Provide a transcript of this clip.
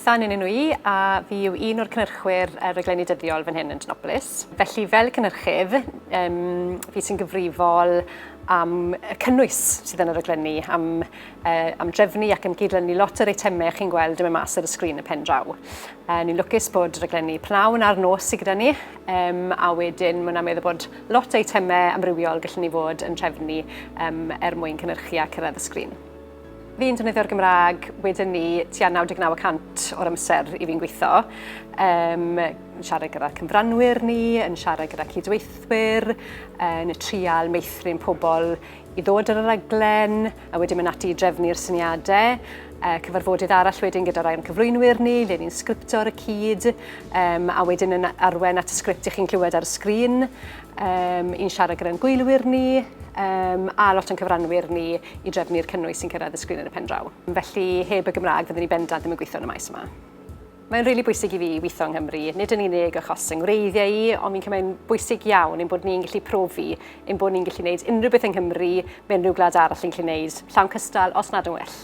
Bethan yn enw I, a fi yw un o'r cynhyrchwyr raglenni dyddiol fan hyn yn Dynoplis. Felly fel cynhyrchydd, fi sy'n gyfrifol am y cynnwys sydd yn y raglenni, am drefnu ac am gydlynu lot o'r eitemau chi'n gweld yma mas ar y sgrin y pen draw. Ni'n lwcus bod raglenni pnawn ar nos sydd gyda ni, a wedyn mae'n meddwl bod lot o eitemau amrywiol gallwn ni fod yn trefnu mwyn cynhyrchu a cyrraedd y sgrin. Fi'n defnyddio'r Gymraeg wedyn ni tua 99% o'r amser i fi'n gweithio. Yn siarad gyda cyfranwyr ni, yn siarad gyda cydweithwyr, yn trial meithrin pobl i ddod ar y raglen, a wedyn mynd ati i drefnu'r syniadau. Cyfarfodydd arall wedyn gyda rai o'n cyflwynwyr ni, le ni'n sgripto ar y cyd, a wedyn yn arwen at y sgript i chi'n clywed ar y sgrin. Un siarad gyda'n gwylwyr ni, a lot o'n cyfranwyr ni i drefnu'r cynnwys sy'n cyrraedd y sgrin yn y pen draw. Felly, heb y Gymraeg, fyddwn ni bendant ddim yn gweithio yn y maes yma. Mae'n rili bwysig i fi weithio yng Nghymru, nid yn unig achos yng ngwreiddiau i, ond mi'n cymryd bwysig iawn ein bod ni'n gallu profi, ein bod ni'n gallu gwneud unrhyw beth yng Nghymru, mewn rhyw gwlad arall yn gallu gwneud, llawn cystal os nad yn well.